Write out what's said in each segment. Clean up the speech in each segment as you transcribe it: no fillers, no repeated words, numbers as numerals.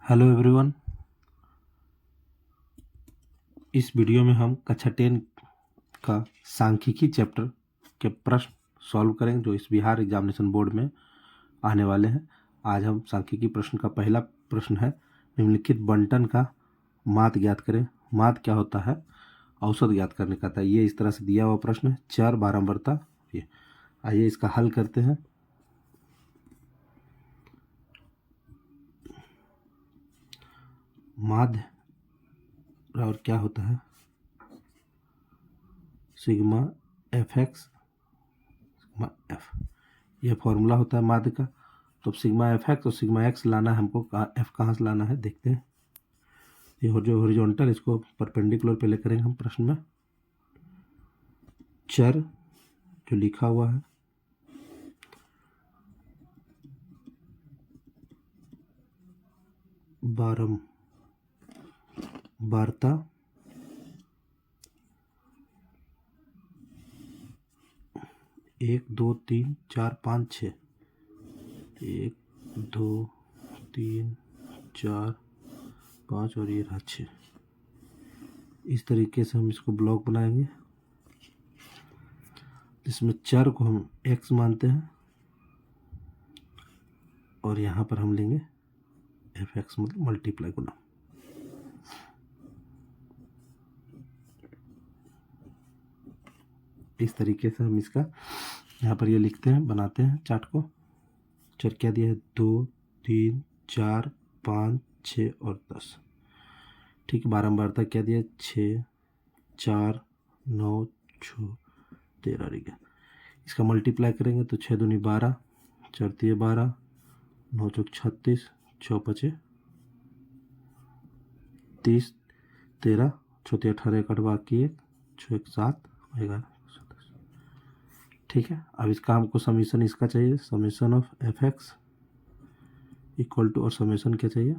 Hello everyone. इस video में हम कक्षा 10 का सांख्यिकी चैप्टर के प्रश्न सॉल्व करेंगे जो इस बिहार एग्जामिनेशन बोर्ड में आने वाले हैं। आज हम सांख्यिकी प्रश्न का पहला प्रश्न है, निम्नलिखित बंटन का माध्य ज्ञात करें। माध्य क्या होता है? औसत ज्ञात करने का था। ये इस तरह से दिया हुआ प्रश्न है, चर बारंबारता। ये आइए इसका हल करते हैं। माध्य और क्या होता है? Sigma F x sigma F, यह फॉर्मूला होता है माध्य का। तो सिग्मा एफ एक्स और सिग्मा एक्स लाना है हमको। एफ कहाँ से लाना है देखते हैं। ये जो हॉरिजॉन्टल, इसको परपेंडिकुलर पे ले करेंगे हम प्रश्न में। चर जो लिखा हुआ है बारंबारता एक दो तीन चार पाँच छः, एक दो तीन चार पाँच और ये रहा छः। इस तरीके से हम इसको ब्लॉक बनाएंगे, इसमें चर को हम x मानते हैं और यहाँ पर हम लेंगे एफ एक्स, मतलब मल्टीप्लाई गुना। इस तरीके से हम इसका यहाँ पर ये लिखते हैं, बनाते हैं चार्ट को। चर क्या दिया है? 2 3 4 5 6 और 10। ठीक है, बारंबारता क्या दिया? 6 4 9 6 13 गया। इसका मल्टीप्लाई करेंगे तो 6 दूनी 12, 4 तिये 12, 9 चौक 36, 6 पचे 30, 13 6 18 1 बाकी 1 6 1 7 11। ठीक है, अब इसका हमको समीशन इसका चाहिए, summation of f x equal to, और समीशन क्या चाहिए?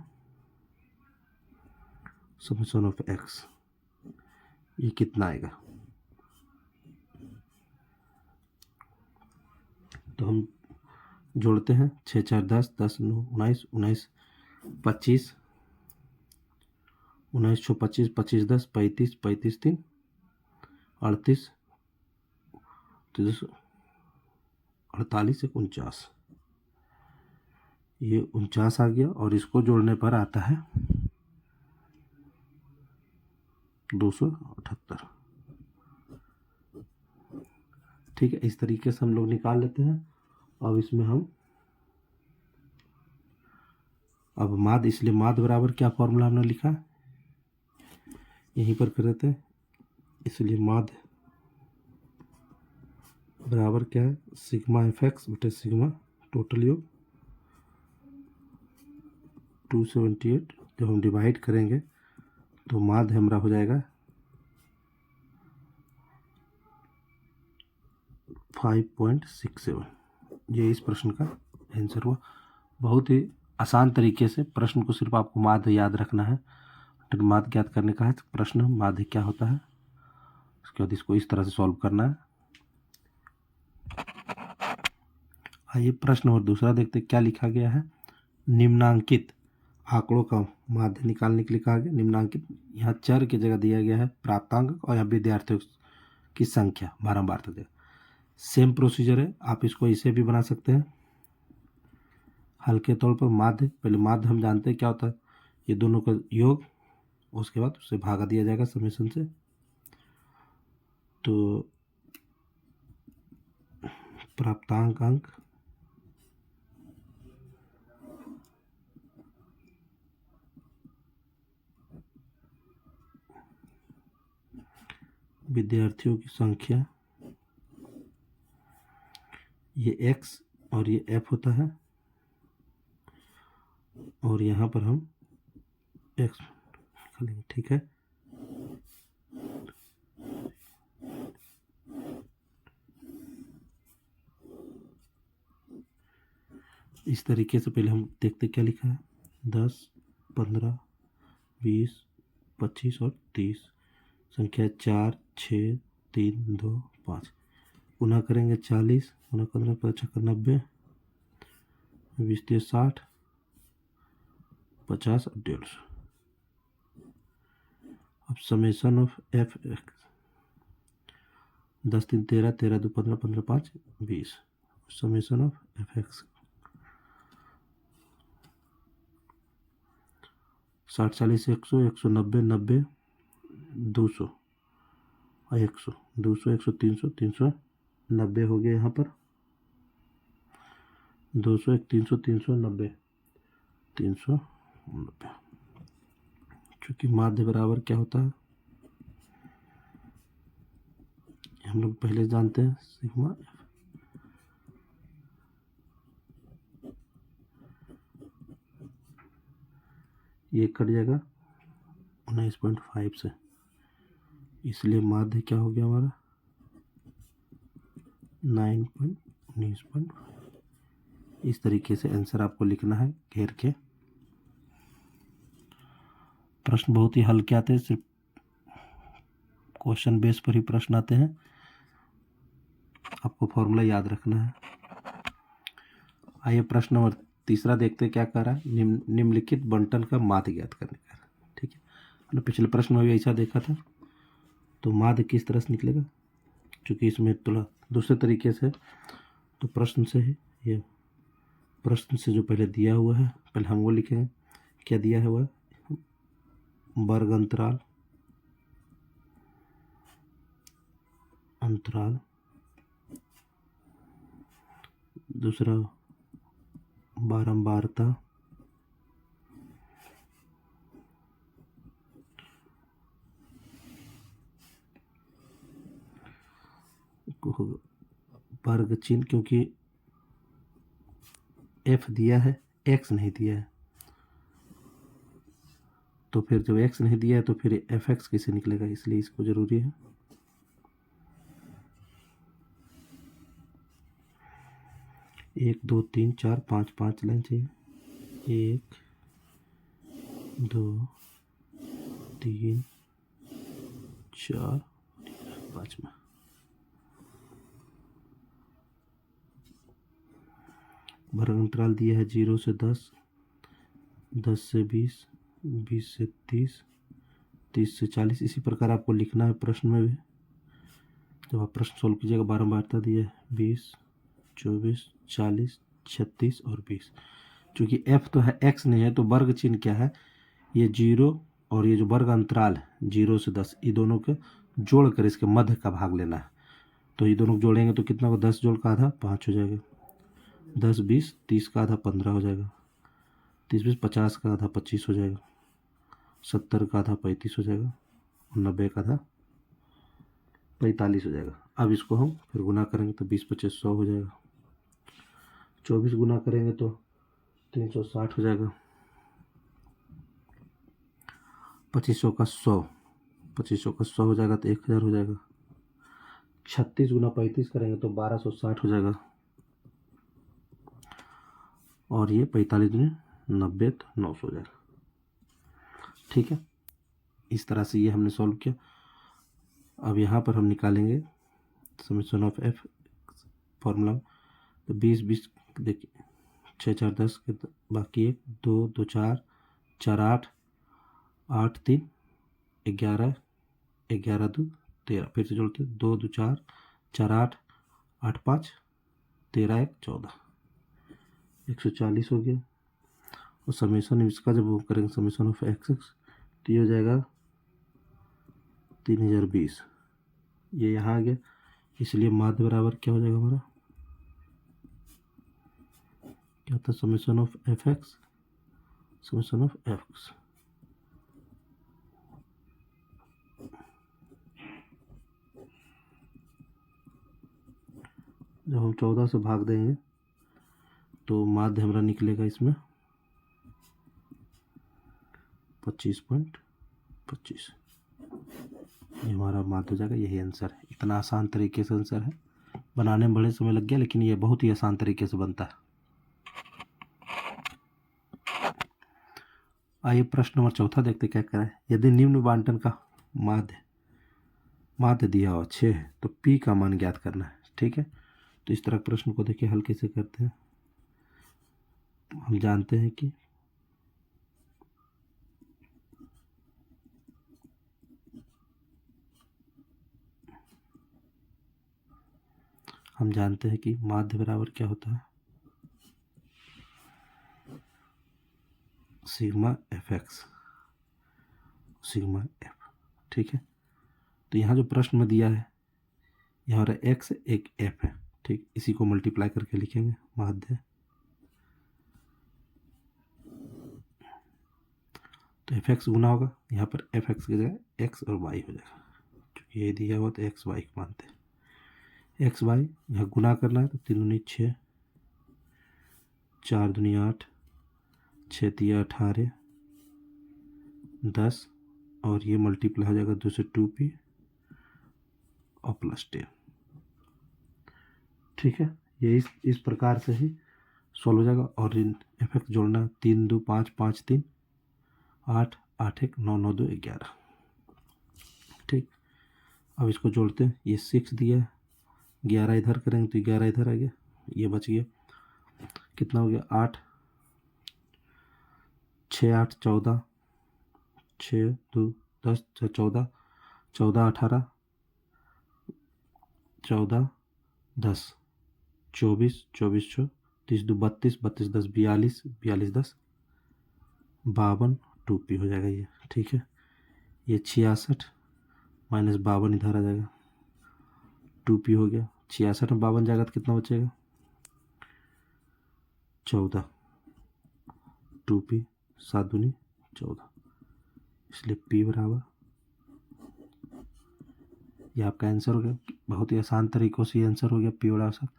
Summation of x. ये कितना आएगा? तो हम जोड़ते हैं। 6 4 10, 10 9 19, 19 25, 19 6 25, 25 10 35, 35 3 38, 48 1 49। ये 49 आ गया और इसको जोड़ने पर आता है 278। ठीक है, इस तरीके से हम लोग निकाल लेते हैं। अब इसमें हम अब माध्य, इसलिए माध्य बराबर क्या फॉर्मूला हमने लिखा है यहीं पर कर देते हैं। इसलिए माध्य बराबर क्या है? सिग्मा एफ एक्स बटे सिग्मा टोटल योग 278। जब हम डिवाइड करेंगे तो माध्य हमारा हो जाएगा 5.67। ये इस प्रश्न का आंसर हुआ। बहुत ही आसान तरीके से प्रश्न को सिर्फ आपको माध्य याद रखना है। माध्य ज्ञात करने का है तो प्रश्न माध्य क्या होता है, उसके बाद इसको इस तरह से सॉल्व करना है। आइए प्रश्न और दूसरा देखते क्या लिखा गया है। निम्नांकित आंकड़ों का माध्य निकालने के लिए कहा गया। निम्नांकित, यहाँ चर की जगह दिया गया है प्राप्तांक और यहाँ विद्यार्थियों की संख्या बारंबार तक। सेम प्रोसीजर है, आप इसको इसे भी बना सकते हैं। हल के तौर पर माध्य, पहले माध्य हम जानते हैं क्या होता है, ये दोनों का योग, उसके बाद उससे भागा दिया जाएगा समेशन से। तो प्राप्तांक अंक विद्यार्थियों की संख्या, ये x और ये f होता है, और यहाँ पर हम x लिखेंगे। ठीक है, इस तरीके से पहले हम देखते क्या लिखा है। 10 15 20 25 और 30, संख्या 4 6 3 2 5। गुना करेंगे 40, गुना 15 5 90, 20 60, 50 और 150। अब summation of f x, 10 3 13, 13 2 15, 15 5 20। Summation of f x 60 40 100 190 90 200 और 100 200 100 300 390 हो गया। यहाँ पर 200 1 300 390 390। चूँकि माध्य बराबर क्या होता है हम लोग पहले जानते हैं, सिग्मा एफ। ये कट जाएगा 19.5 से, इसलिए माध्य क्या हो गया हमारा 19.5। इस तरीके से आंसर आपको लिखना है घेर के। प्रश्न बहुत ही हल्के आते हैं, सिर्फ क्वेश्चन बेस पर ही प्रश्न आते हैं, आपको फॉर्मूला याद रखना है। आइए प्रश्न नंबर तीसरा देखते हैं क्या कह रहा है। निम्नलिखित बंटन का माध्य ज्ञात करने का। ठीक है, हमने पिछले प्रश्न में भी ऐसा देखा था। तो माध्य किस तरह से निकलेगा, क्योंकि इसमें थोड़ा दूसरे तरीके से, तो प्रश्न से ही, ये प्रश्न से जो पहले दिया हुआ है पहले हम वो लिखेंगे। क्या दिया हुआ है, वर्ग अंतराल दूसरा बारंबारता, वर्ग चिन्ह, क्योंकि एफ दिया है एक्स नहीं दिया है, तो फिर जब एक्स नहीं दिया है तो फिर एफ एक्स कैसे निकलेगा, इसलिए इसको जरूरी है। एक दो तीन चार पाँच, 5 लाइन चाहिए। 1 2 3 4 5 में वर्ग अंतराल दिया है 0 से 10, 10 से 20, 20 से 30, 30 से 40। इसी प्रकार आपको लिखना है प्रश्न में भी। जब आप प्रश्न सोल्व कीजिएगा, बारंबारता दिया है 20, 24, 40, 36 और 20। चूँकि एफ तो है एक्स नहीं है, तो वर्ग चिन्ह क्या है, ये 0 और ये जो वर्ग अंतराल है 0 से 10, ये दोनों के जोड़ कर इसके मध्य का भाग लेना है। तो ये दोनों जोड़ेंगे तो कितना होगा, 10 जोड़ का आधा 5 हो जाएगा, 10 20 30 का आधा 15 हो जाएगा, 30 20 50 का आधा 25 हो जाएगा, 70 का आधा 35 हो जाएगा, 90 का आधा 45 हो जाएगा। अब इसको हम फिर गुना करेंगे तो 20 25 100 हो जाएगा। 24 गुना करेंगे तो 360 हो जाएगा। 2500 का 100, 2500 का 100 हो जाएगा तो 1000 हो जाएगा। 36 गुना 35 करेंगे तो 1260 हो जाएगा। और ये 45 दुनी 90 तो 900 हो जाएगा। ठीक है, इस तरह से ये हमने सॉल्व किया। अब यहाँ पर हम निकालेंगे समेशन ऑफ एफ फॉर्मूला। तो 20 20 देखिए 6 4 10 के बाकी 1 2 2 4 4 8 8 3 11 11 2 13, फिर से जोड़ते 2 2 4 4 8 8 5 13 1 14, 140 हो गया। और समेशन इसका जब वो करेंगे समेशन ऑफ एक्स तो ये हो जाएगा 3020। ये यहाँ आ गया, इसलिए माध्य बराबर क्या हो जाएगा हमारा, क्या था, summation of f x, summation of x. जब हम 14 से भाग देंगे तो माध्य हमारा निकलेगा इसमें 25.25। ये हमारा माध्य हो जाएगा, यही आंसर है। इतना आसान तरीके से आंसर है, बनाने में बड़े समय लग गया लेकिन ये बहुत ही आसान तरीके से बनता है। आइए प्रश्न नंबर चौथा देखते क्या कह रहा है। यदि निम्न बांटन का माध्य दिया हुआ 6 है तो पी का मान ज्ञात करना है। ठीक है, तो इस तरह प्रश्न को देखिए हल कैसे करते हैं। हम जानते हैं कि हम जानते हैं कि माध्य बराबर क्या होता है, sigma F x, sigma F. ठीक है, तो यहाँ जो प्रश्न में दिया है, यहाँ पर एक्स एक एफ है। ठीक, इसी को मल्टीप्लाई करके लिखेंगे माध्य। तो एफ एक्स गुना होगा, यहाँ पर एफ एक्स की जगह एक्स और वाई हो जाएगा, क्योंकि ये दिया हुआ तो एक्स वाई को मानते हैं। एक्स वाई यहाँ गुना करना है, तो 3 दूनी 6, 4 दूनी 8, 6 तिया 18, 10, और ये मल्टीप्लाई हो जाएगा 2 से 2p और प्लस 10। ठीक है, ये इस प्रकार से ही सॉल्व हो जाएगा। और एफ एक्स जोड़ना, 3 2 5 5 3 8 8 1 9 9 2 11। ठीक, अब इसको जोड़ते हैं, ये 6 दिया है, 11 इधर करेंगे तो 11 इधर आ गया, ये बच गया, कितना हो गया 8, 6 8 14, 6 2 10 14, 14 18, 14 10, 24 24 6 30 2 32 32 10 42 42 10 52 2p हो जाएगा ये। ठीक है, ये 66 माइनस 52 इधर आ जाएगा, 2p हो गया। 66 में 52 जाएगा तो कितना बचेगा 14, 2p 7 दूनी 14, इसलिए p बराबर, ये आपका आंसर हो गया। बहुत ही आसान तरीकों से ये आंसर हो गया p बराबर 7।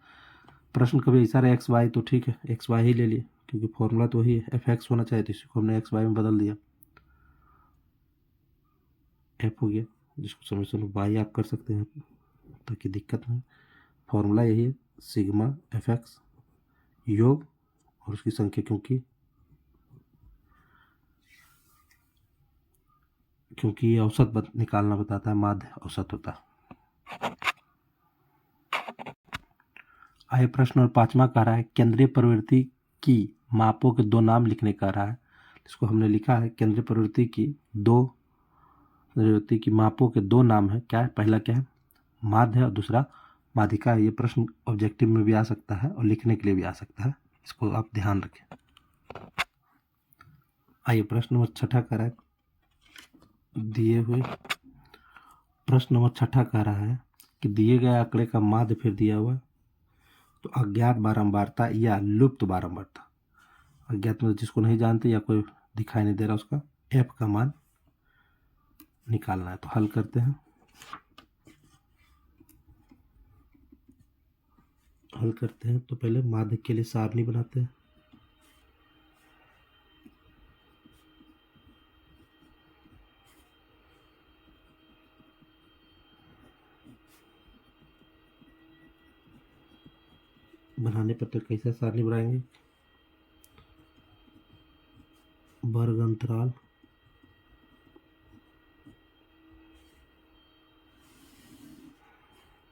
प्रश्न कभी ऐसा रहा एक्स वाई तो ठीक है, एक्स वाई ही ले लिए, क्योंकि फॉर्मूला तो वही है, एफ एक्स होना चाहिए, तो इसी को हमने एक्स वाई में बदल दिया, एफ हो गया, जिसको समीकरण वाई आप कर सकते हैं ताकि दिक्कत नहीं। फॉर्मूला यही है, सिग्मा एफ एक्स योग और उसकी संख्या, क्योंकि ये औसत निकालना बताता है, माध्य औसत होता है। आइए प्रश्न और 5वां कह रहा है केंद्रीय प्रवृत्ति की मापों के 2 नाम लिखने कह रहा है। इसको हमने लिखा है केंद्रीय प्रवृत्ति की मापों के 2 नाम है। क्या है, पहला क्या है माध्य और दूसरा माध्यिका है। ये प्रश्न ऑब्जेक्टिव में भी आ सकता है और लिखने के लिए भी आ सकता है, इसको आप ध्यान रखें। आइए प्रश्न नंबर 6 कह रहा है, दिए हुए प्रश्न नंबर 6 कह रहा है कि दिए गए आंकड़े का माध्य फिर दिया हुआ, तो अज्ञात बारंबारता या लुप्त बारंबारता, अज्ञात मतलब जिसको नहीं जानते या कोई दिखाई नहीं दे रहा, उसका एफ का मान निकालना है। तो हल करते हैं, तो पहले माध्य के लिए सारणी बनाते हैं। बनाने पर तो कैसा सारणी बनाएंगे, वर्ग अंतराल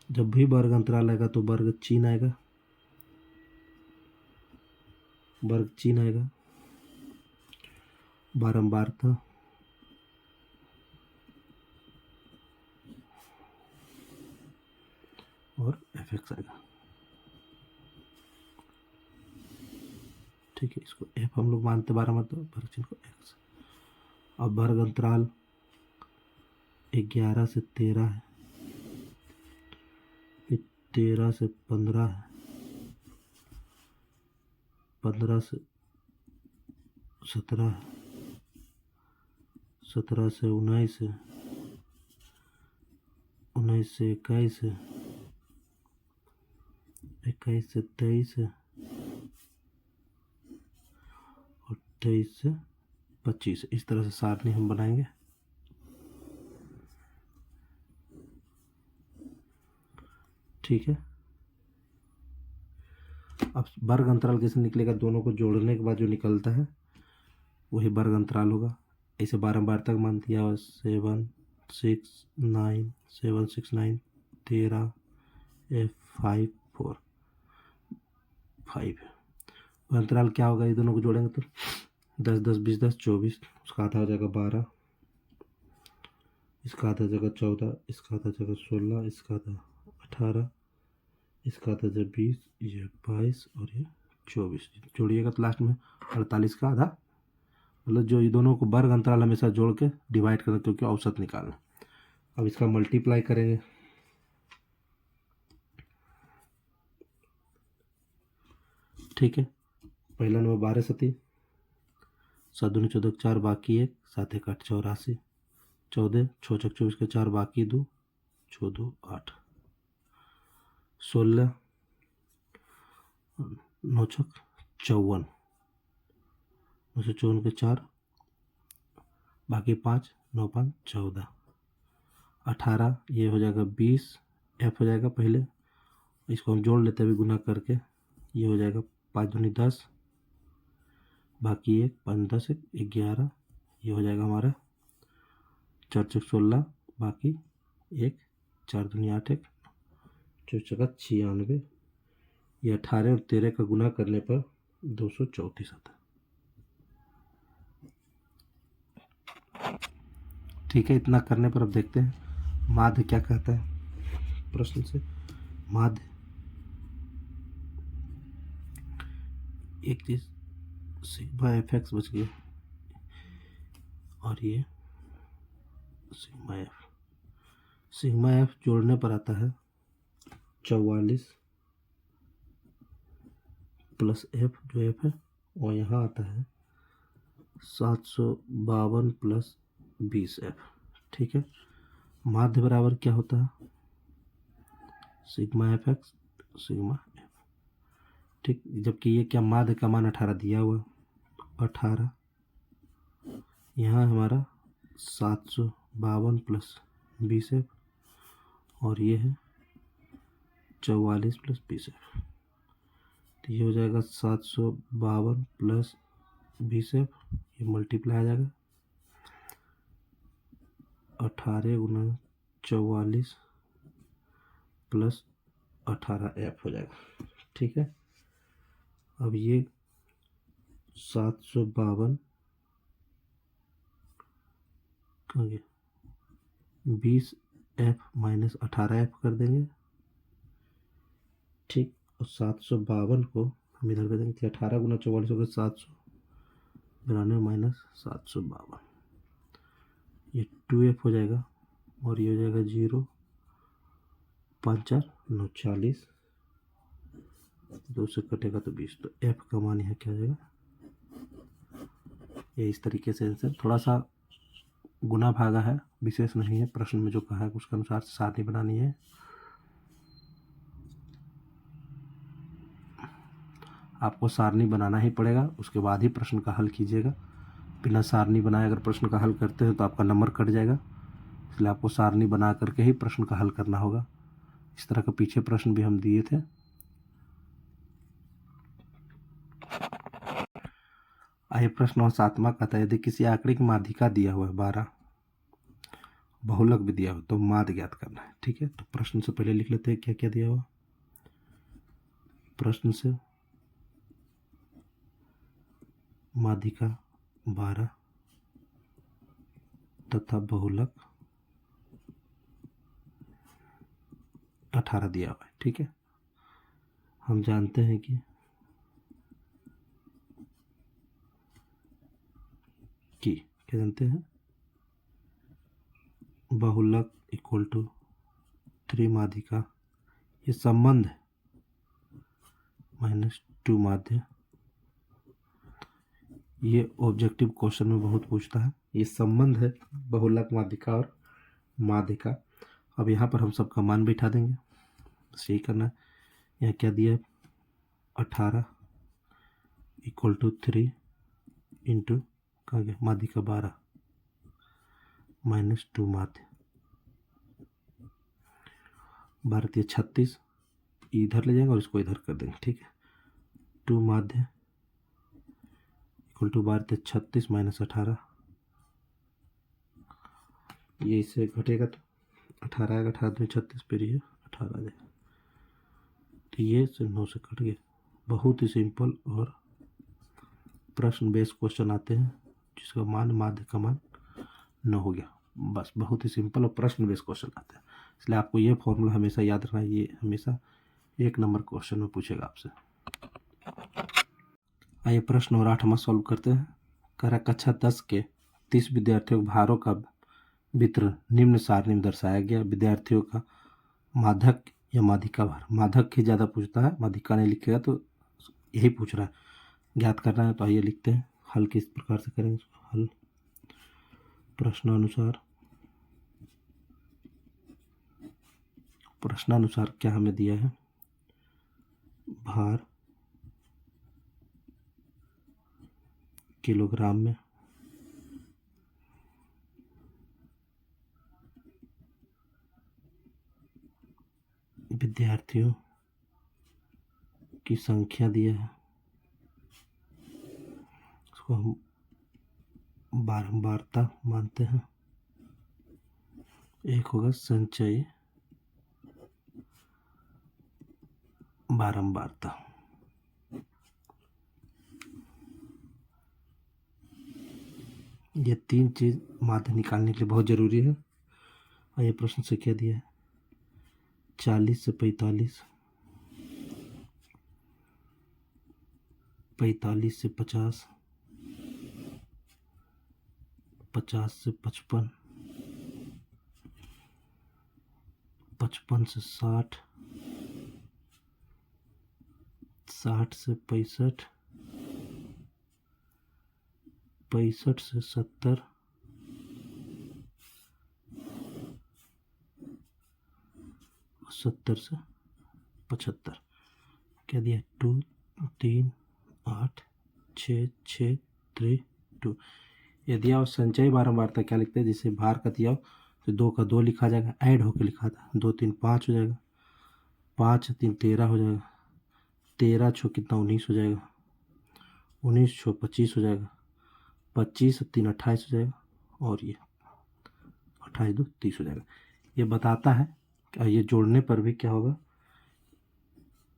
जब भी वर्ग अंतराल आएगा तो वर्ग चिन्ह आएगा, बारंबारता और एफ एक्स आएगा। ठीक है, इसको एफ हम लोग मानते बारंबारता, वर्ग चिन्ह को एक्स। अब वर्ग अंतराल 11 से 13 है, 13 से 15 है, 15 से 17 है, 17 से 19 है, 19 से 21 है, 21 से 23 है और 23 से 25। इस तरह से सारणी हम बनाएंगे। ठीक है, अब वर्ग अंतराल कैसे निकलेगा, दोनों को जोड़ने के बाद जो निकलता है वही वर्ग अंतराल होगा। ऐसे बारंबारता मान दिया 7 6 9 7 6 9 13 5 4 5। अंतराल क्या होगा, ये दोनों को जोड़ेंगे तो 10 10 20 10 24, उसका आधा हो जाएगा 12, इसका आधा हो जाएगा 14, इसका आधा हो जाएगा 16, इसका आधा 18, इसका आता है 20, ये 22 और ये 24, जोड़िएगा तो लास्ट में 48 का आधा, मतलब जो ये दोनों को वर्ग अंतराल हमेशा जोड़ के डिवाइड करना क्योंकि औसत निकालना। अब इसका मल्टीप्लाई करेंगे, ठीक है। पहला नंबर 12 सती, 7 दूनी 14, 4 बाकी 1, 7 1 8 84, 14 6 चक 24 के 4 बाकी 2, 6 2 8, 16 9 छक 54, 954 के 4 बाकी 5, 9 5 14, 18, ये हो जाएगा 20, एफ हो जाएगा पहले, इसको हम जोड़ लेते हैं अभी गुना करके, ये हो जाएगा 5 दूनी 10, बाकी 1 5 10 1 11, ये हो जाएगा हमारा 4 चक 16, बाकी 1 4 दूनी 8 1 4 चका 96, ये 18 और 13 का गुना करने पर 234 आता है। ठीक है, इतना करने पर अब देखते हैं माध्य क्या कहता है प्रश्न से। माध्य एक चीज सिग्मा एफ एक्स बच गया और ये सिग्मा एफ जोड़ने पर आता है 44 प्लस एफ जो एफ है, और यहाँ आता है 752 प्लस 20 एफ, ठीक है। माध्य बराबर क्या होता है, sigma F x sigma F, ठीक। जबकि ये क्या माध्य का मान 18 दिया हुआ, 18 यहाँ हमारा 752 प्लस 20 एफ, और ये है 44 प्लस 20 एफ, तो ये हो जाएगा 752 प्लस 20 एफ, ये मल्टीप्लाई आ जाएगा 18 गुना 44 प्लस 18 एफ हो जाएगा, ठीक है। अब ये 752 कहाँ गया, 20 एफ माइनस 18 एफ कर देंगे, ठीक। और 752 को हम इधर कर देंगे, 18 गुना 44 होगा 792 माइनस 752, ये 2f हो जाएगा, और ये हो जाएगा 0 5 4 9 40, 2 से कटेगा तो 20, तो f का मान यहाँ क्या हो जाएगा, ये इस तरीके से आंसर। थोड़ा सा गुना भागा है, विशेष नहीं है, प्रश्न में जो कहा है उसके अनुसार सारणी बनानी है। आपको सारणी बनाना ही पड़ेगा, उसके बाद ही प्रश्न का हल कीजिएगा। बिना सारणी बनाए अगर प्रश्न का हल करते हैं तो आपका नंबर कट जाएगा, इसलिए आपको सारणी बना करके ही प्रश्न का हल करना होगा। इस तरह का पीछे प्रश्न भी हम दिए थे। आइए प्रश्न और 7वां कहता है, यदि किसी आंकड़े की माध्यिका दिया हुआ है 12, बहुलक भी दिया हुआ तो माध्य ज्ञात करना है, ठीक है। तो प्रश्न से पहले लिख लेते हैं क्या क्या दिया हुआ। प्रश्न से माध्यिका 12 तथा बहुलक 18 दिया हुआ है, ठीक है। हम जानते हैं कि क्या जानते हैं, बहुलक इक्वल टू त्रिमाध्यिका, ये संबंध है -2 माध्य, ये ऑब्जेक्टिव क्वेश्चन में बहुत पूछता है। ये संबंध है बहुलक माध्यिका और माध्यिका। अब यहाँ पर हम सबका मान बैठा देंगे, सही करना है। यहाँ क्या दिया है, 18 इक्वल टू 3 इंटू कहाँ गया माध्यिका 12 -2 माध्य, 12 36 इधर ले जाएंगे और इसको इधर कर देंगे, ठीक है। 2 माध्य इक्वल टू 12 36 माइनस 18, ये इससे घटेगा तो 18 आएगा, 18 में 36 फिर ये 18 आ जाएगा, तो ये से 9 से कट गया। बहुत ही सिंपल और प्रश्न बेस्ड क्वेश्चन आते हैं जिसका मान माध्य का मान 9 हो गया। बस बहुत ही सिंपल और प्रश्न बेस्ड क्वेश्चन आते हैं, इसलिए आपको ये फॉर्मूला हमेशा याद रखना है। ये हमेशा 1 नंबर क्वेश्चन में पूछेगा आपसे। आइए प्रश्न नंबर 8 हम सॉल्व करते हैं। कह रहा कक्षा 10 के 30 विद्यार्थियों के भारों का वितरण निम्न सारणी में दर्शाया गया। विद्यार्थियों का माध्यक या माध्यिका भार, माध्यक ही ज़्यादा पूछता है, माध्यिका नहीं लिखेगा तो यही पूछ रहा है, ज्ञात करना है। तो आइए लिखते हैं, हल किस प्रकार से करेंगे इसको। हल प्रश्नानुसार क्या हमें दिया है, भार किलोग्राम में विद्यार्थियों की संख्या दिया है, उसको हम बारंबारता मानते हैं। एक होगा संचयी बारंबारता। ये 3 चीज माध्य निकालने के लिए बहुत जरूरी है। और ये प्रश्न से क्या दिया है, 40 से 45, 45 से 50, 50 से 55, 55 से 60, 60 से 65, 65 से 70, 70 से 75। क्या दिया, 2 3 8 6 6 3 2। यदि आप संचयी बारंबारता क्या लिखते हैं, जैसे भार का दिया तो 2 का 2 लिखा जाएगा, ऐड होकर लिखा था, 2 3 5 हो जाएगा, 5 3 13 हो जाएगा, 13 छो कितना 19 हो जाएगा, 19 छो 25 हो जाएगा, 25 3 28 हो जाएगा, और ये 28 2 30 हो जाएगा। ये बताता है कि ये जोड़ने पर भी क्या होगा,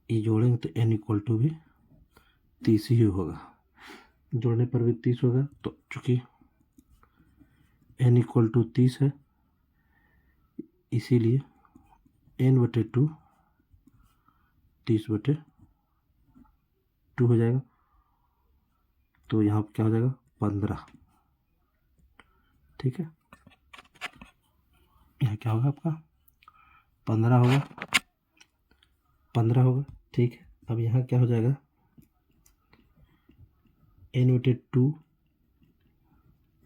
ये जोड़ेंगे तो n इक्वल टू भी 30 ही होगा, जोड़ने पर भी 30 होगा। तो चूंकि n इक्वल टू 30 है, इसीलिए n/2 30/2 हो जाएगा। तो यहाँ पर क्या हो जाएगा, 15। ठीक है, यहाँ क्या होगा आपका 15 होगा, 15 होगा। ठीक है, अब यहाँ क्या हो जाएगा, n/2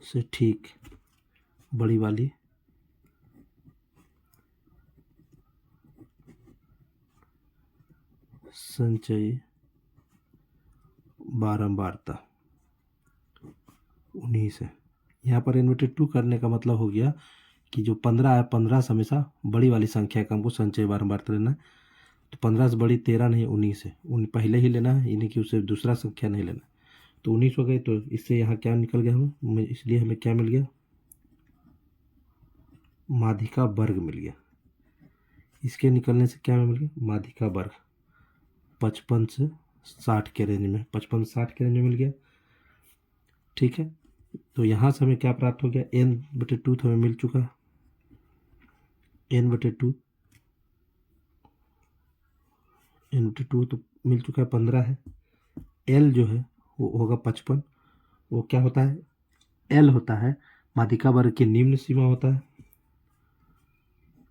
से ठीक बड़ी वाली संचयी बारंबारता 19 है। यहाँ पर n/2 करने का मतलब हो गया कि जो 15 है, 15 से हमेशा बड़ी वाली संख्या का हमको संचयी बारंबारता लेना है। तो 15 से बड़ी 13 नहीं, 19 है, पहले ही लेना है, यानी कि उससे दूसरा संख्या नहीं लेना। तो 19 हो गई, तो इससे यहाँ क्या निकल गया हमें, इसलिए हमें क्या मिल गया, माध्यिका वर्ग मिल गया। इसके निकलने से क्या मिल गया, माध्यिका वर्ग 55 से 60 के रेंज में, 55 से 60 के रेंज में मिल गया। ठीक है, तो यहाँ से हमें क्या प्राप्त हो गया, n/2 तो हमें मिल चुका है, n/2 तो मिल चुका है, 15 है। l जो है वो होगा 55। वो क्या होता है, l होता है माध्यिका वर्ग की निम्न सीमा होता है।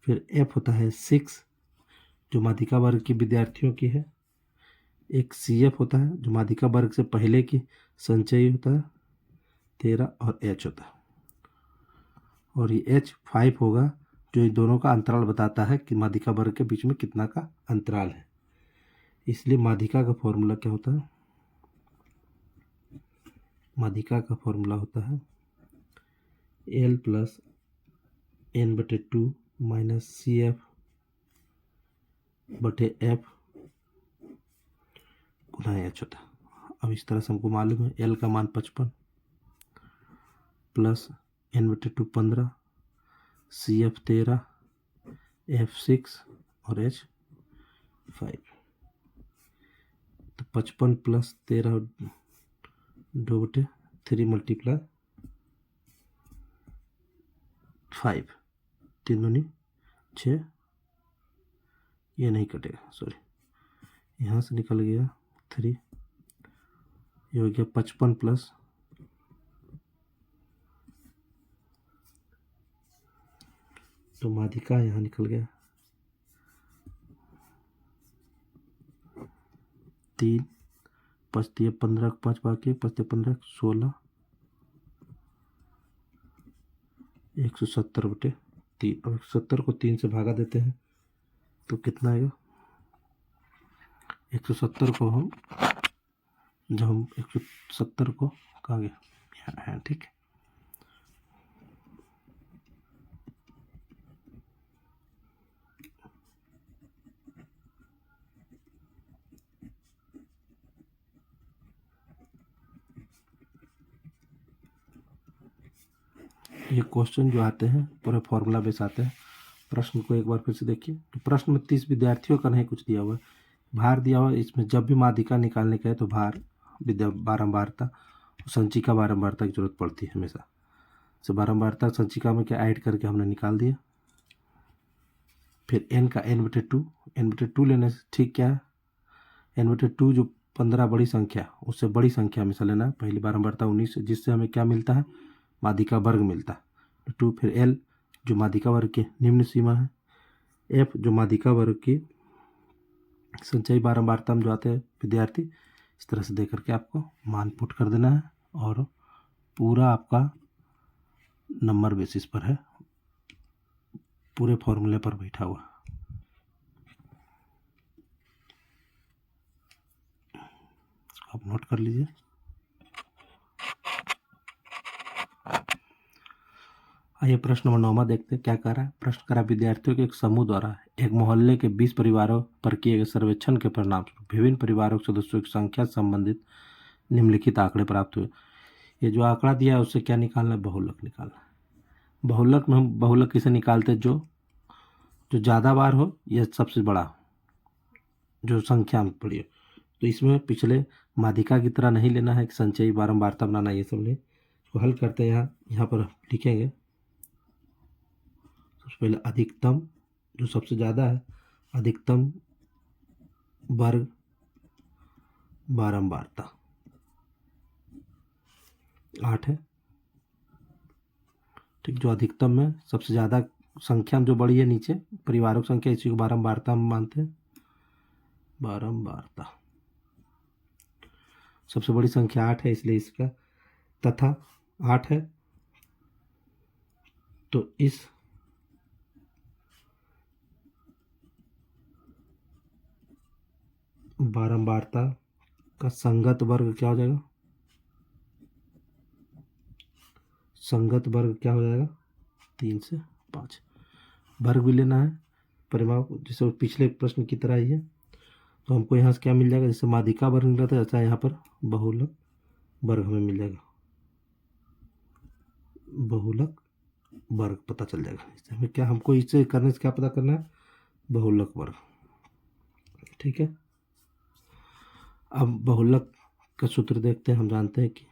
फिर f होता है 6, जो माध्यिका वर्ग की विद्यार्थियों की है। एक CF होता है जो माध्यिका वर्ग से पहले की संचयी होता है 13, और H होता है, और ये H 5 होगा, जो इन दोनों का अंतराल बताता है कि माध्यिका वर्ग के बीच में कितना का अंतराल है। इसलिए माध्यिका का फॉर्मूला क्या होता है, माध्यिका का फॉर्मूला होता है L + n/2 - CF/F गुना H होता है। अब इस तरह से हमको मालूम है L का मान 55 प्लस n/2 15, CF 13, F 6 और H 5। तो 55 प्लस 13 2/3 × 5, 3 दूनी 6, ये नहीं कटेगा, सॉरी यहाँ से निकल गया 3, ये हो गया 55 प्लस तो माध्यिका यहाँ निकल गया 3, 5 दिए 15, 5 बाकी 5 15 16, 170/3। अब 170 को 3 से भागा देते हैं तो कितना आएगा? 170 को हम जब हम 170 को कहाँ गया, यहाँ है, ठीक है। ये क्वेश्चन जो आते हैं पूरे फॉर्मूला बेस आते हैं। प्रश्न को एक बार फिर से देखिए। तो प्रश्न में 30 विद्यार्थियों का नहीं कुछ दिया हुआ है, भार दिया हुआ है। इसमें जब भी माध्यिका निकालने का है तो भार, बारंबारता, संचिका बारंबारता की जरूरत पड़ती है हमेशा। तो बारंबारता संचिका में क्या ऐड करके हमने निकाल दिया। फिर n का n/2 लेने से ठीक क्या है, n/2 जो 15 बड़ी संख्या, उससे बड़ी संख्या हमेशा लेना है। पहली बारंबारता 19 है, जिससे हमें क्या मिलता है, माध्यिका वर्ग मिलता है 2। फिर l जो माध्यिका वर्ग की निम्न सीमा है, f जो माध्यिका वर्ग की संचयी बारंबारता में जो आते हैं विद्यार्थी, इस तरह से दे करके आपको मान पुट कर देना है और पूरा आपका नंबर बेसिस पर है, पूरे फॉर्मूले पर बैठा हुआ। इसको आप नोट कर लीजिए। आइए प्रश्न नंबर 9 देखते हैं क्या कह रहा है। प्रश्न करा, विद्यार्थियों के एक समूह द्वारा एक मोहल्ले के 20 परिवारों पर किए गए सर्वेक्षण के परिणाम विभिन्न परिवारों के सदस्यों की संख्या संबंधित निम्नलिखित आंकड़े प्राप्त हुए। ये जो आंकड़ा दिया है उससे क्या निकालना है, बहुलक निकालना है। बहुलक में हम बहुलक किसे निकालते हैं, जो ज़्यादा बार हो या सबसे बड़ा, जो संख्या में बड़ी हो। तो इसमें पिछले माध्यिका की तरह नहीं लेना है कि संचयी बारंबारता बनाना, ये सब नहीं। इसको हल करते हैं। यहाँ पर लिखेंगे सबसे पहले अधिकतम, जो सबसे ज़्यादा है, अधिकतम वर्ग बारंबारता 8 है, ठीक। जो अधिकतम में सबसे ज़्यादा संख्या में जो बड़ी है नीचे परिवारों की संख्या, इसी को बारंबारता में मानते हैं। बारंबारता सबसे बड़ी संख्या 8 है, इसलिए इसका तथा 8 है। तो इस बारंबारता का संगत वर्ग क्या हो जाएगा, संगत वर्ग क्या हो जाएगा, 3 से 5। वर्ग भी लेना है परिमाप, जैसे पिछले प्रश्न की तरह ही है। तो हमको यहाँ से क्या मिल जाएगा, जैसे माध्यिका वर्ग मिल रहा था, ऐसा यहाँ पर बहुलक वर्ग हमें मिल जाएगा। बहुलक वर्ग पता चल जाएगा। इससे हमें क्या, हमको इससे करने से क्या पता करना है, बहुलक वर्ग, ठीक है। अब बहुलक का सूत्र देखते हैं। हम जानते हैं कि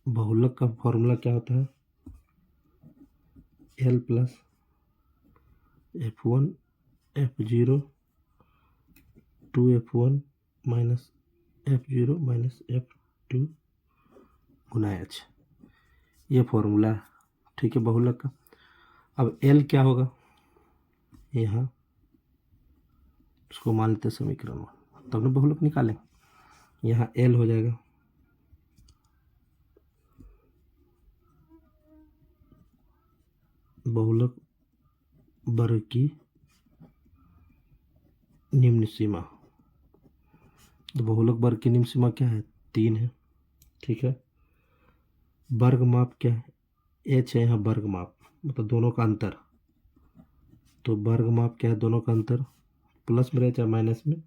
बहुलक का फॉर्मूला क्या होता है, l plus f1 f0 2f1 minus f0 minus f2 गुना h, ये फॉर्मूला है, ठीक है, बहुलक का। अब l क्या होगा, यहाँ उसको मान लेते समीकरण, तब ना बहुलक निकालेंगे। यहाँ l हो जाएगा बहुलक वर्ग की निम्न सीमा। तो बहुलक वर्ग की निम्न सीमा क्या है, 3 है, ठीक है। वर्ग माप क्या है, h है यहाँ वर्ग माप, मतलब दोनों का अंतर। तो वर्ग माप क्या है, दोनों का अंतर, प्लस में रहे चाहे माइनस में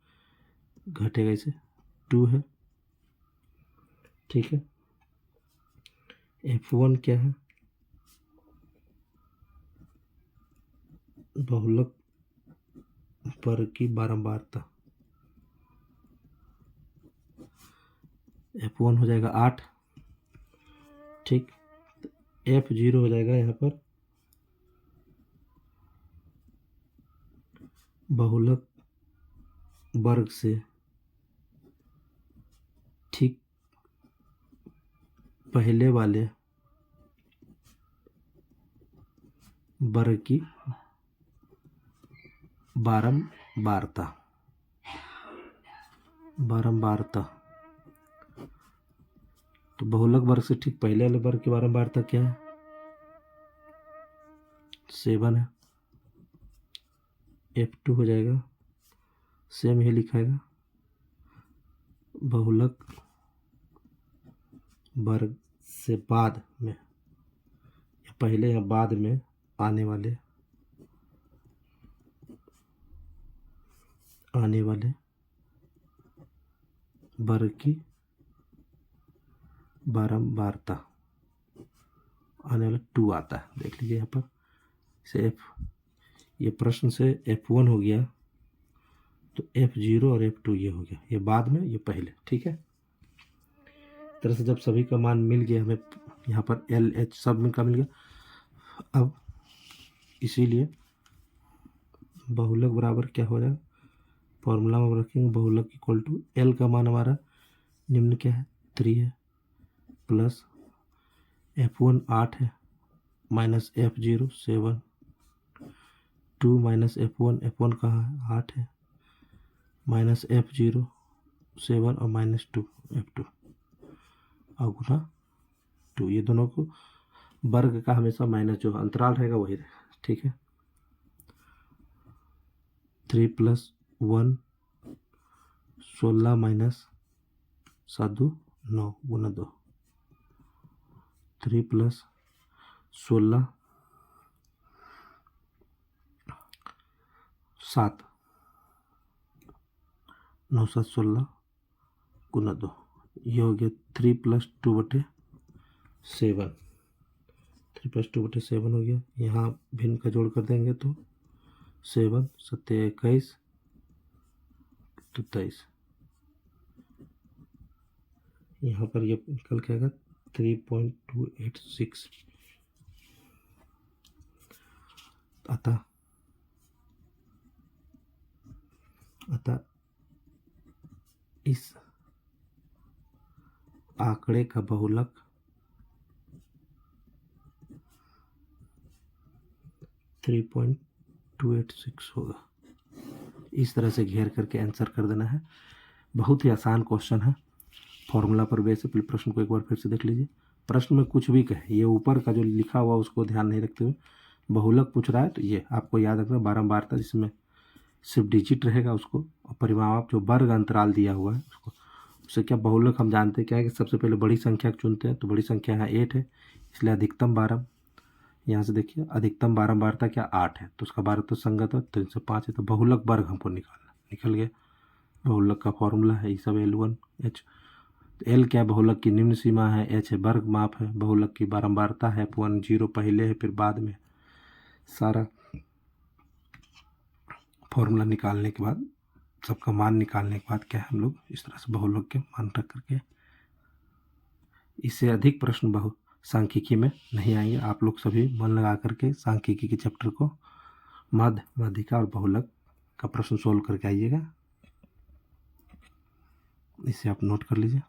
घटेगा, इसे 2 है, ठीक है। f1 क्या है, बहुलक वर्ग की बारंबारता, f1 हो जाएगा 8, ठीक। F0 हो जाएगा यहाँ पर बहुलक वर्ग से ठीक पहले वाले वर्ग की बारंबारता। तो बहुलक वर्ग से ठीक पहले वाले वर्ग की बारंबारता क्या है? 7 है। F2 हो जाएगा, सेम ही लिखाएगा, बहुलक वर्ग से बाद में या पहले या बाद में आने वाले वर्ग की बारंबारता, आने वाला 2 आता है। देख लीजिए यहाँ पर से ये प्रश्न से F1 हो गया, तो F0 और F2 ये हो गया, ये बाद में ये पहले। ठीक है, इस तरह से जब सभी का मान मिल गया हमें यहाँ पर LH सब में का मिल गया। अब इसीलिए बहुलक बराबर क्या हो जाएगा, फॉर्मूला में रखेंगे बहुलक इक्वल टू L का मान हमारा निम्न क्या है 3 है, प्लस F1 8 है, माइनस F0 7, 2 माइनस F1 कहाँ है 8 है, माइनस F0 7 और माइनस 2 F2 और गुना 2। ये दोनों को वर्ग का हमेशा माइनस जो अंतराल रहेगा वही रहेगा। ठीक है, 3 प्लस 1 16 माइनस 7 9 गुना 2, 3 प्लस 16 7 9 7 16 गुना 2, ये हो गया 3 प्लस 2/7, 3 प्लस 2/7 हो गया। यहाँ भिन्न का जोड़ कर देंगे तो 7 7 21 तो 23, यहाँ पर ये निकल के आएगा 3.286। अतः इस आंकड़े का बहुलक 3.286 होगा। इस तरह से घेर करके आंसर कर देना है। बहुत ही आसान क्वेश्चन है, फॉर्मूला पर बेस है। पहले प्रश्न को एक बार फिर से देख लीजिए। प्रश्न में कुछ भी कहे, ये ऊपर का जो लिखा हुआ उसको ध्यान नहीं रखते हुए बहुलक पूछ रहा है, तो ये आपको याद रखना बारंबारता जिसमें सिर्फ डिजिट रहेगा उसको, और परिमाप जो वर्ग अंतराल दिया हुआ है उसको। उससे क्या बहुलक हम जानते हैं क्या है कि सबसे पहले बड़ी संख्या चुनते हैं, तो बड़ी संख्या यहाँ 8 है, इसलिए अधिकतम 12। यहाँ से देखिए अधिकतम बारंबारता क्या 8 है, तो उसका 12 तो संगत है, 3 से 5 है, तो बहुलक वर्ग हमको निकल गया। बहुलक का फॉर्मूला है ये सब L1H। L क्या है, बहुलक की निम्न सीमा है, H है वर्ग माप है, बहुलक की बारंबारता है, F1 0 पहले है फिर बाद में। सारा फॉर्मूला निकालने के बाद, सबका मान निकालने के बाद क्या है, हम लोग इस तरह से बहुलक के मान रख करके, इससे अधिक प्रश्न सांख्यिकी में नहीं आएंगे। आप लोग सभी मन लगा करके सांख्यिकी के चैप्टर को माध्यिका और बहुलक का प्रश्न सोल्व करके आइएगा। इसे आप नोट कर लीजिए।